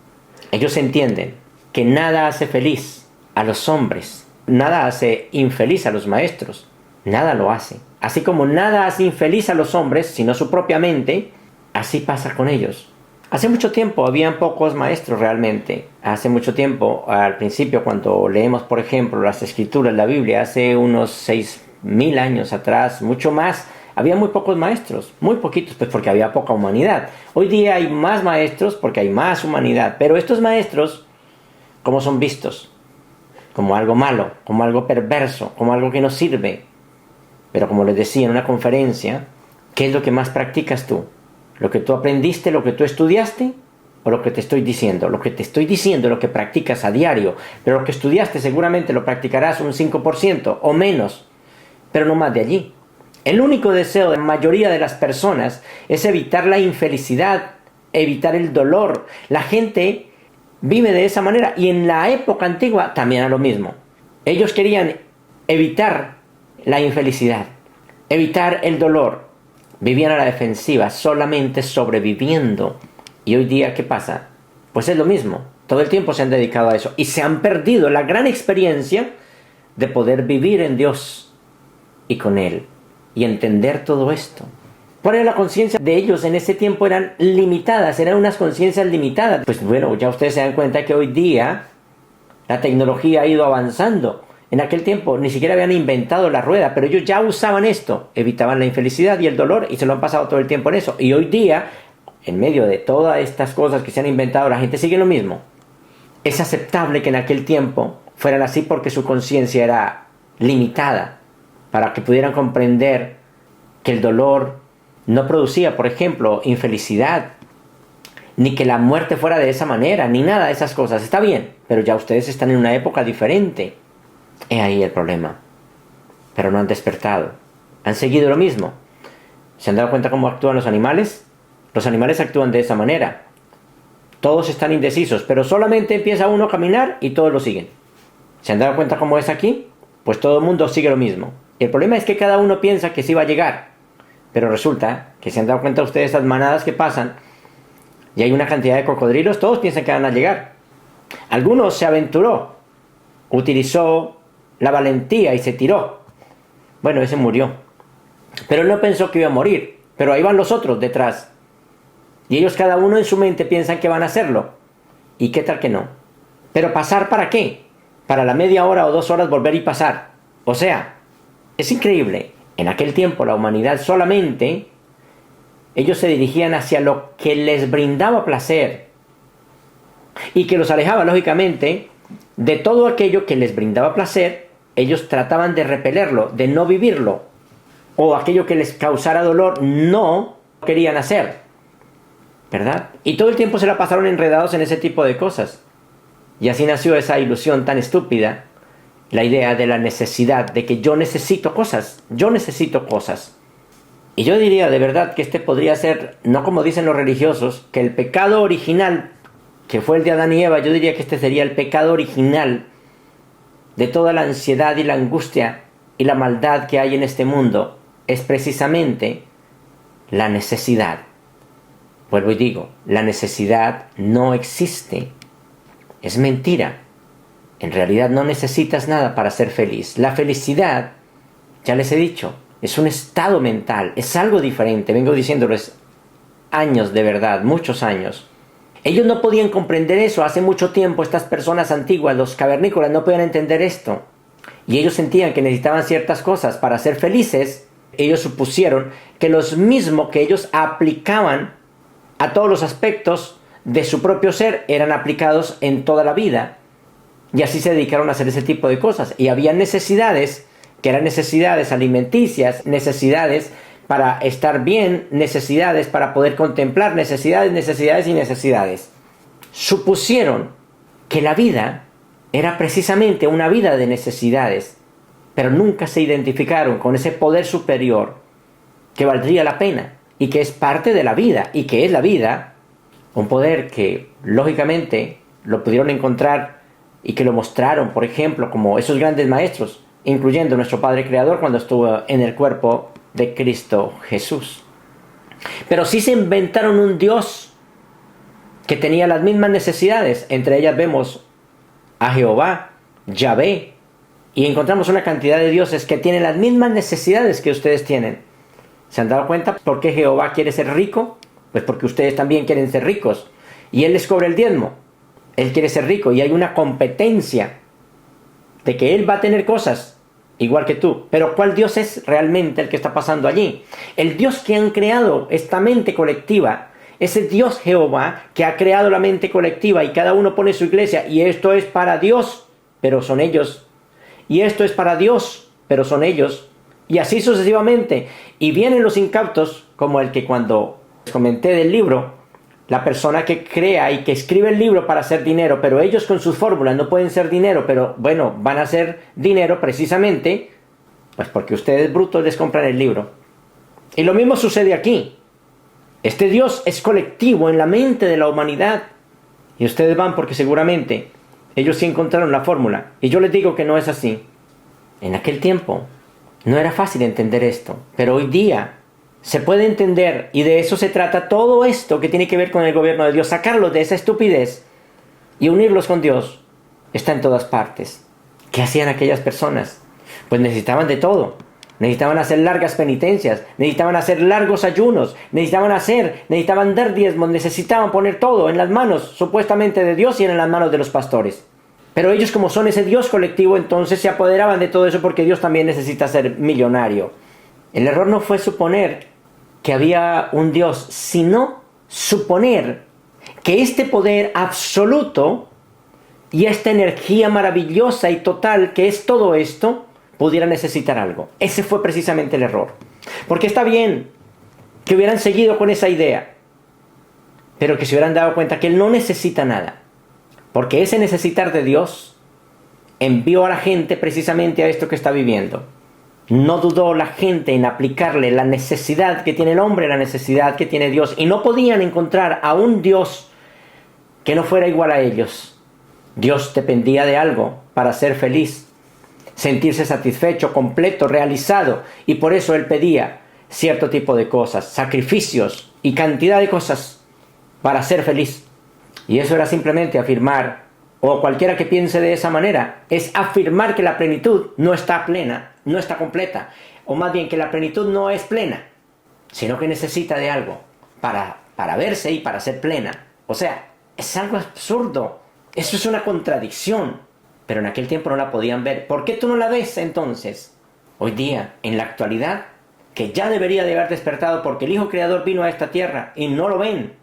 Ellos entienden que nada hace feliz a los hombres, nada hace infeliz a los maestros, nada lo hace. Así como nada hace infeliz a los hombres, sino su propia mente, así pasa con ellos. Hace mucho tiempo habían pocos maestros realmente. Hace mucho tiempo, al principio, cuando leemos, por ejemplo, las Escrituras, la Biblia, hace unos 6,000 años atrás, mucho más, había muy pocos maestros, muy poquitos, pues porque había poca humanidad. Hoy día hay más maestros porque hay más humanidad, pero estos maestros, ¿cómo son vistos? Como algo malo, como algo perverso, como algo que no sirve. Pero como les decía en una conferencia, ¿qué es lo que más practicas tú? ¿Lo que tú aprendiste, lo que tú estudiaste? ¿O lo que te estoy diciendo? Lo que te estoy diciendo es lo que practicas a diario. Pero lo que estudiaste seguramente lo practicarás un 5% o menos, pero no más de allí. El único deseo de la mayoría de las personas es evitar la infelicidad, evitar el dolor. La gente vive de esa manera, y en la época antigua también era lo mismo. Ellos querían evitar la infelicidad, evitar el dolor. Vivían a la defensiva, solamente sobreviviendo. Y hoy día, ¿qué pasa? Pues es lo mismo. Todo el tiempo se han dedicado a eso, y se han perdido la gran experiencia de poder vivir en Dios y con Él, y entender todo esto. ¿Cuál era la conciencia de ellos en ese tiempo? Eran limitadas, eran unas conciencias limitadas. Pues bueno, ya ustedes se dan cuenta que hoy día la tecnología ha ido avanzando. En aquel tiempo ni siquiera habían inventado la rueda, pero ellos ya usaban esto, evitaban la infelicidad y el dolor, y se lo han pasado todo el tiempo en eso. Y hoy día, en medio de todas estas cosas que se han inventado, la gente sigue lo mismo. Es aceptable que en aquel tiempo fueran así porque su conciencia era limitada, para que pudieran comprender que el dolor no producía, por ejemplo, infelicidad, ni que la muerte fuera de esa manera, ni nada de esas cosas. Está bien, pero ya ustedes están en una época diferente. He ahí el problema. Pero no han despertado. Han seguido lo mismo. ¿Se han dado cuenta cómo actúan los animales? Los animales actúan de esa manera. Todos están indecisos, pero solamente empieza uno a caminar y todos lo siguen. ¿Se han dado cuenta cómo es aquí? Pues todo el mundo sigue lo mismo. Y el problema es que cada uno piensa que sí va a llegar. Pero resulta que, se han dado cuenta ustedes, esas manadas que pasan, y hay una cantidad de cocodrilos, todos piensan que van a llegar. Algunos se aventuró, utilizó la valentía y se tiró. Bueno, ese murió. Pero él no pensó que iba a morir. Pero ahí van los otros detrás. Y ellos cada uno en su mente piensan que van a hacerlo. ¿Y qué tal que no? Pero pasar ¿para qué? Para la media hora o 2 horas volver y pasar. O sea, es increíble. En aquel tiempo la humanidad solamente, ellos se dirigían hacia lo que les brindaba placer. Y que los alejaba, lógicamente, de todo aquello que les brindaba placer. Ellos trataban de repelerlo, de no vivirlo. O aquello que les causara dolor, no querían hacer. ¿Verdad? Y todo el tiempo se la pasaron enredados en ese tipo de cosas. Y así nació esa ilusión tan estúpida, la idea de la necesidad, de que yo necesito cosas. Y yo diría de verdad que este podría ser, no como dicen los religiosos, que el pecado original, que fue el de Adán y Eva, yo diría que este sería el pecado original de toda la ansiedad y la angustia y la maldad que hay en este mundo, es precisamente la necesidad. Vuelvo y digo, la necesidad no existe. Es mentira. En realidad no necesitas nada para ser feliz. La felicidad, ya les he dicho, es un estado mental, es algo diferente. Vengo diciéndoles años de verdad, muchos años. Ellos no podían comprender eso. Hace mucho tiempo estas personas antiguas, los cavernícolas, no podían entender esto. Y ellos sentían que necesitaban ciertas cosas para ser felices. Ellos supusieron que los mismos que ellos aplicaban a todos los aspectos de su propio ser eran aplicados en toda la vida. Y así se dedicaron a hacer ese tipo de cosas. Y había necesidades, que eran necesidades alimenticias, necesidades para estar bien, necesidades para poder contemplar, necesidades. Supusieron que la vida era precisamente una vida de necesidades, pero nunca se identificaron con ese poder superior que valdría la pena y que es parte de la vida, y que es la vida, un poder que lógicamente lo pudieron encontrar y que lo mostraron, por ejemplo, como esos grandes maestros, incluyendo nuestro Padre Creador cuando estuvo en el cuerpo de Cristo Jesús. Pero sí se inventaron un Dios que tenía las mismas necesidades. Entre ellas vemos a Jehová, Yahvé, y encontramos una cantidad de dioses que tienen las mismas necesidades que ustedes tienen. ¿Se han dado cuenta por qué Jehová quiere ser rico? Pues porque ustedes también quieren ser ricos. Y Él les cobra el diezmo. Él quiere ser rico y hay una competencia de que Él va a tener cosas igual que tú. Pero ¿cuál Dios es realmente el que está pasando allí? El Dios que han creado esta mente colectiva, ese Dios Jehová que ha creado la mente colectiva, y cada uno pone su iglesia, y esto es para Dios, pero son ellos. Y esto es para Dios, pero son ellos. Y así sucesivamente. Y vienen los incautos, como el que cuando les comenté del libro, la persona que crea y que escribe el libro para hacer dinero, pero ellos con sus fórmulas no pueden ser dinero, pero bueno, van a hacer dinero precisamente, pues porque ustedes brutos les compran el libro. Y lo mismo sucede aquí. Este Dios es colectivo en la mente de la humanidad. Y ustedes van porque seguramente ellos sí encontraron la fórmula. Y yo les digo que no es así. En aquel tiempo no era fácil entender esto, pero hoy día se puede entender, y de eso se trata todo esto que tiene que ver con el gobierno de Dios. Sacarlos de esa estupidez y unirlos con Dios está en todas partes. ¿Qué hacían aquellas personas? Pues necesitaban de todo. Necesitaban hacer largas penitencias, necesitaban hacer largos ayunos, necesitaban dar diezmos, necesitaban poner todo en las manos supuestamente de Dios y en las manos de los pastores. Pero ellos, como son ese Dios colectivo, entonces se apoderaban de todo eso porque Dios también necesita ser millonario. El error no fue suponer que había un Dios, sino suponer que este poder absoluto y esta energía maravillosa y total que es todo esto, pudiera necesitar algo. Ese fue precisamente el error. Porque está bien que hubieran seguido con esa idea, pero que se hubieran dado cuenta que Él no necesita nada. Porque ese necesitar de Dios envió a la gente precisamente a esto que está viviendo. No dudó la gente en aplicarle la necesidad que tiene el hombre, la necesidad que tiene Dios. Y no podían encontrar a un Dios que no fuera igual a ellos. Dios dependía de algo para ser feliz, sentirse satisfecho, completo, realizado. Y por eso Él pedía cierto tipo de cosas, sacrificios y cantidad de cosas para ser feliz. Y eso era simplemente afirmar o cualquiera que piense de esa manera, es afirmar que la plenitud no está plena, no está completa, o más bien que la plenitud no es plena, sino que necesita de algo para verse y para ser plena. O sea, es algo absurdo, eso es una contradicción, pero en aquel tiempo no la podían ver. ¿Por qué tú no la ves entonces? Hoy día, en la actualidad, que ya debería de haber despertado porque el Hijo Creador vino a esta tierra y no lo ven.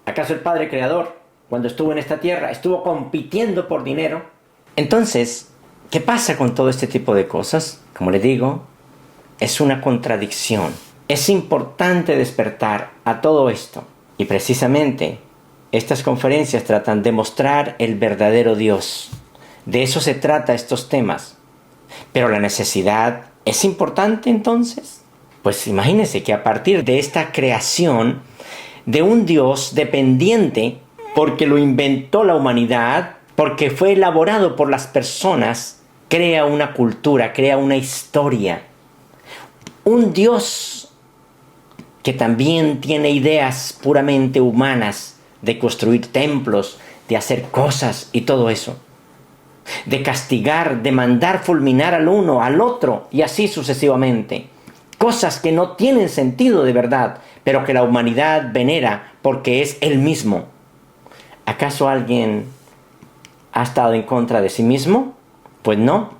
¿Acaso el Padre Creador, cuando estuvo en esta tierra, estuvo compitiendo por dinero? Entonces, ¿qué pasa con todo este tipo de cosas? Como les digo, es una contradicción. Es importante despertar a todo esto. Y precisamente, estas conferencias tratan de mostrar el verdadero Dios. De eso se trata estos temas. Pero la necesidad es importante entonces. Pues imagínense que a partir de esta creación de un Dios dependiente, porque lo inventó la humanidad, porque fue elaborado por las personas, crea una cultura, crea una historia. Un Dios que también tiene ideas puramente humanas de construir templos, de hacer cosas y todo eso. De castigar, de mandar fulminar al uno, al otro y así sucesivamente. Cosas que no tienen sentido de verdad, pero que la humanidad venera porque es Él mismo. ¿Acaso alguien ha estado en contra de sí mismo? Pues no.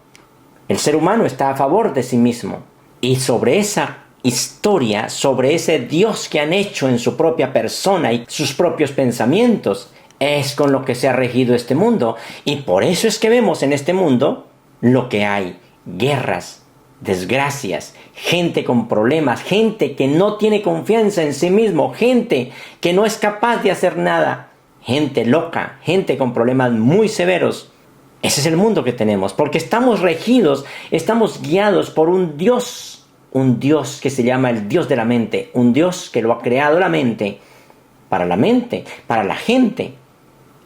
El ser humano está a favor de sí mismo. Y sobre esa historia, sobre ese Dios que han hecho en su propia persona y sus propios pensamientos, es con lo que se ha regido este mundo. Y por eso es que vemos en este mundo lo que hay: guerras, desgracias, gente con problemas, gente que no tiene confianza en sí mismo, gente que no es capaz de hacer nada, gente loca, gente con problemas muy severos. Ese es el mundo que tenemos, porque estamos regidos, estamos guiados por un Dios que se llama el Dios de la mente, un Dios que lo ha creado la mente, para la gente,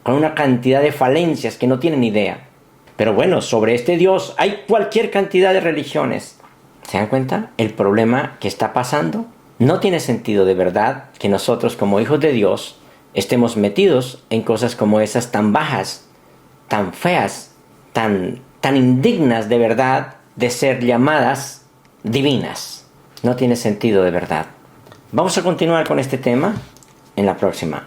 con una cantidad de falencias que no tienen idea. Pero bueno, sobre este Dios hay cualquier cantidad de religiones. ¿Se dan cuenta? El problema que está pasando no tiene sentido de verdad que nosotros como hijos de Dios estemos metidos en cosas como esas tan bajas, tan feas, tan indignas de verdad de ser llamadas divinas. No tiene sentido de verdad. Vamos a continuar con este tema en la próxima.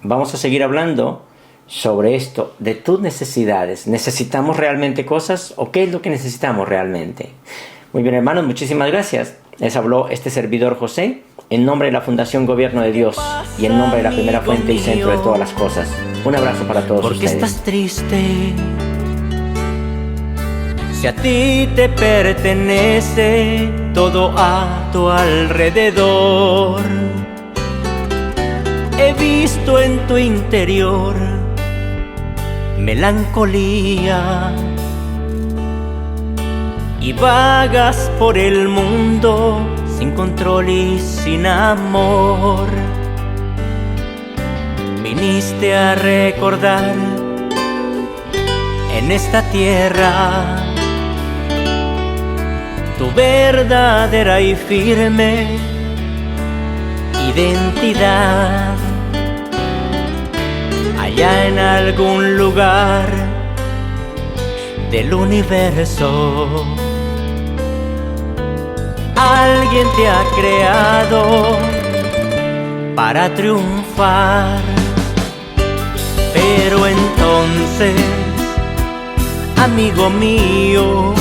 Vamos a seguir hablando sobre esto de tus necesidades. ¿Necesitamos realmente cosas o qué es lo que necesitamos realmente? Muy bien, hermanos, muchísimas gracias. Les habló este servidor José en nombre de la Fundación Gobierno de Dios y en nombre de la primera fuente y centro de todas las cosas. Un abrazo para todos ustedes. ¿Por qué estás triste? Si a ti te pertenece todo a tu alrededor. He visto en tu interior melancolía y vagas por el mundo sin control y sin amor. Viniste a recordar en esta tierra tu verdadera y firme identidad. Allá en algún lugar del universo alguien te ha creado para triunfar. Pero entonces, amigo mío,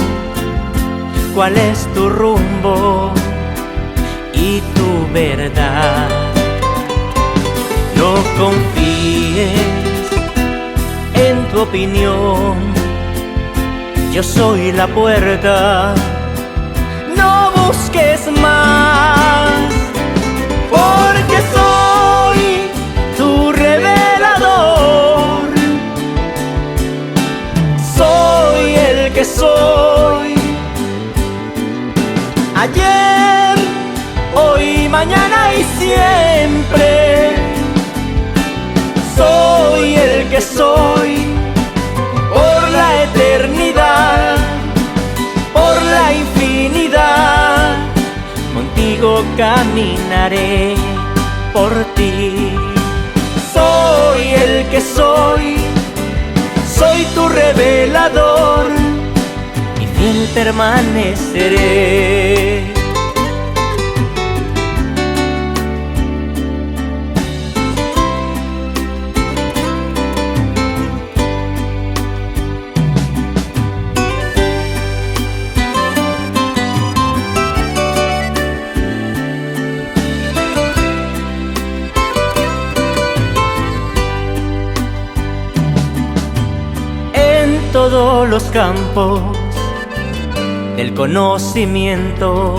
¿cuál es tu rumbo y tu verdad? No confíes en tu opinión, yo soy la puerta. No busques más, porque soy tu revelador. Soy el que soy, ayer, hoy, mañana y siempre. Soy el que soy, por la eternidad, por la infinidad. Contigo caminaré por ti. Soy el que soy tu revelador y fiel permaneceré. Todos los campos del conocimiento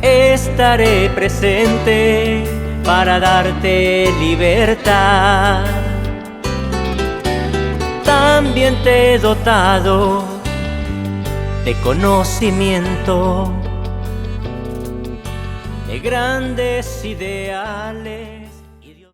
estaré presente para darte libertad. También te he dotado de conocimiento, de grandes ideales.